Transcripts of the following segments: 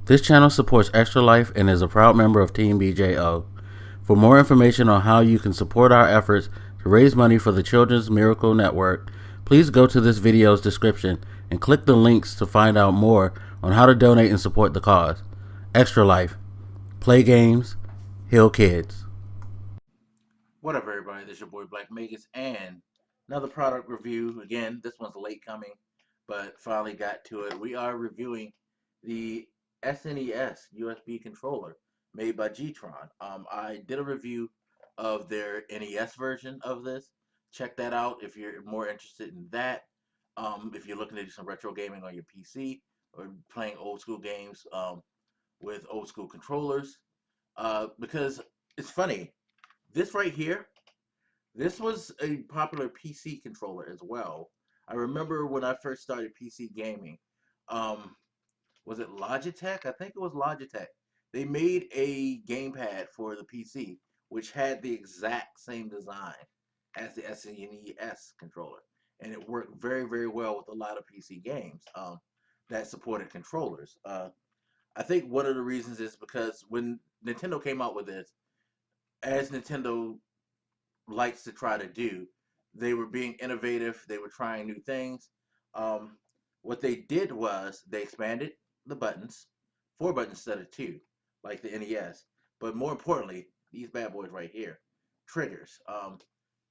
This channel supports Extra Life and is a proud member of Team BJO. For more information on how you can support our efforts to raise money for the Children's Miracle Network, please go to this video's description and click the links to find out more on how to donate and support the cause. Extra Life. Play games, heal kids. What up, everybody? This is your boy Black Magus, and another product review. Again, this one's late coming, but finally got to it. We are reviewing the SNES USB controller made by Gtron. I did a review of their NES version of this. Check that out if you're more interested in that. If you're looking to do some retro gaming on your PC or playing old school games with old school controllers, because it's funny. This right here, this was a popular PC controller as well. I remember when I first started PC gaming. Um, was it Logitech? I think it was Logitech. They made a gamepad for the PC, which had the exact same design as the SNES controller, and it worked very, very well with a lot of PC games that supported controllers. I think one of the reasons is because when Nintendo came out with this, as Nintendo likes to try to do. They were being innovative. They were trying new things. Um, what they did was they expanded the buttons, four buttons instead of two, like the NES. But more importantly, these bad boys right here, triggers.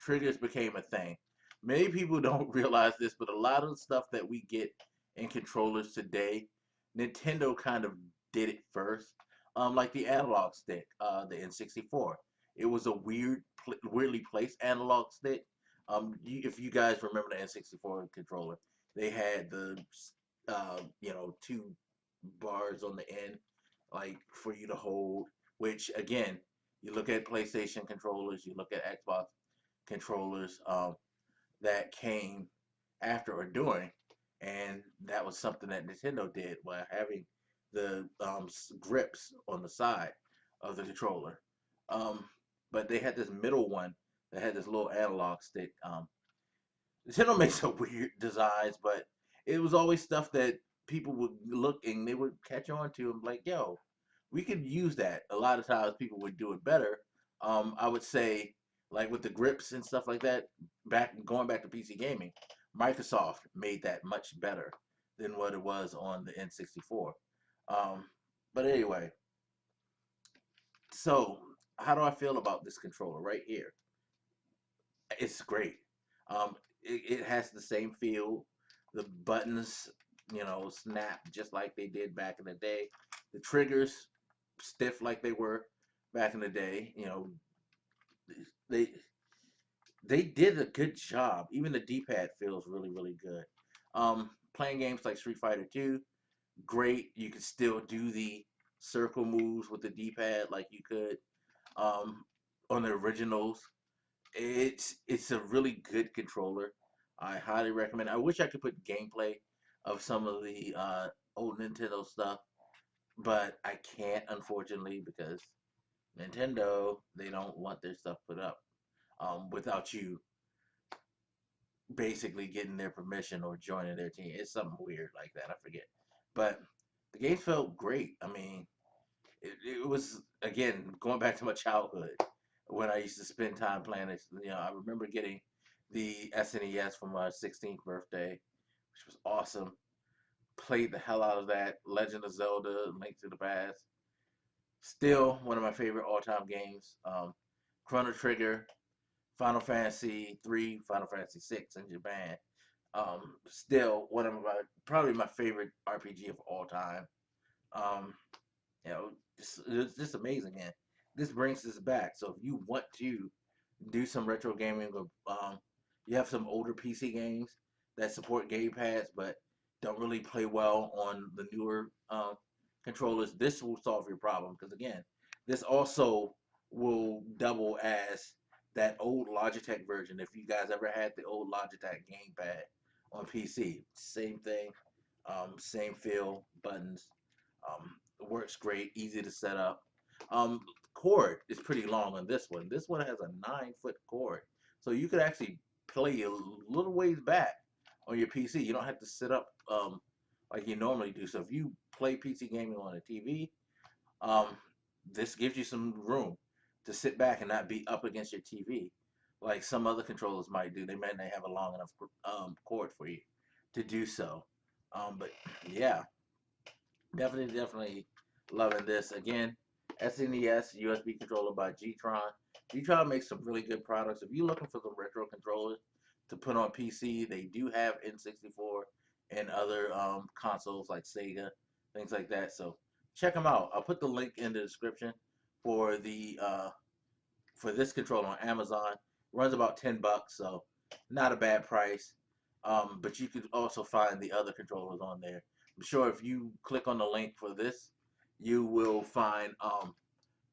Triggers became a thing. Many people don't realize this, but a lot of the stuff that we get in controllers today, Nintendo kind of did it first. Like the analog stick, the N64. It was a weirdly placed analog stick. If you guys remember the N64 controller, they had the two bars on the end, like for you to hold. Which again, you look at PlayStation controllers, you look at Xbox controllers that came after or during, and that was something that Nintendo did by having the grips on the side of the controller. Um, but they had this middle one that had this little analog stick. Nintendo makes some weird designs, but it was always stuff that people would look and they would catch on to and be like, yo, we could use that. A lot of times people would do it better. I would say, like with the grips and stuff like that, going back to PC gaming, Microsoft made that much better than what it was on the N64. Um, but anyway, so how do I feel about this controller right here? It's great. It has the same feel. The buttons, snap just like they did back in the day. The triggers stiff like they were back in the day. They they did a good job. Even the D-pad feels really, really good. Playing games like Street Fighter 2, great. You can still do the circle moves with the D-pad like you could on the originals. It's a really good controller. I highly recommend. I wish I could put gameplay of some of the old Nintendo stuff, but I can't, unfortunately, because Nintendo, they don't want their stuff put up without you basically getting their permission or joining their team. It's something weird like that. I forget, but the game felt great. I mean, it was again going back to my childhood when I used to spend time playing it. I remember getting the SNES for my 16th birthday, which was awesome. Played the hell out of that. Legend of Zelda, Link to the Past. Still one of my favorite all-time games. Chrono Trigger, Final Fantasy 3, Final Fantasy 6 in Japan. Still one of my probably my favorite RPG of all time. Um, it's just amazing, man. This brings this back. So if you want to do some retro gaming, or you have some older PC games that support gamepads but don't really play well on the newer controllers, this will solve your problem. Because again, this also will double as that old Logitech version. If you guys ever had the old Logitech gamepad on PC, same thing, same feel, buttons. Works great, easy to set up. Um, Cord is pretty long on this one. This one has a 9-foot cord, so you could actually play a little ways back on your PC. You don't have to sit up like you normally do. So if you play PC gaming on a TV, um, this gives you some room to sit back and not be up against your TV like some other controllers might do. They might not have a long enough cord for you to do so. But yeah, definitely loving this. Again, SNES USB controller by Gtron. Gtron makes some really good products. If you're looking for some retro controllers to put on PC, they do have N64 and other consoles like Sega, things like that. So check them out. I'll put the link in the description for the for this controller on Amazon. Runs about $10, so not a bad price. But you could also find the other controllers on there. I'm sure if you click on the link for this, you will find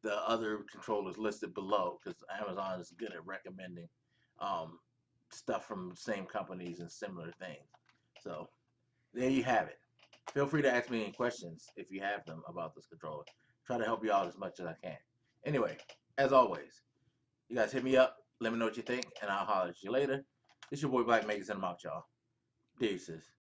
the other controllers listed below, because Amazon is good at recommending um, stuff from same companies and similar things. So there you have it. Feel free to ask me any questions if you have them about this controller. Try to help you out as much as I can. Anyway, as always, you guys hit me up. Let me know what you think, and I'll holler at you later. This your boy Black Megas, and I'm out, y'all. Deuces.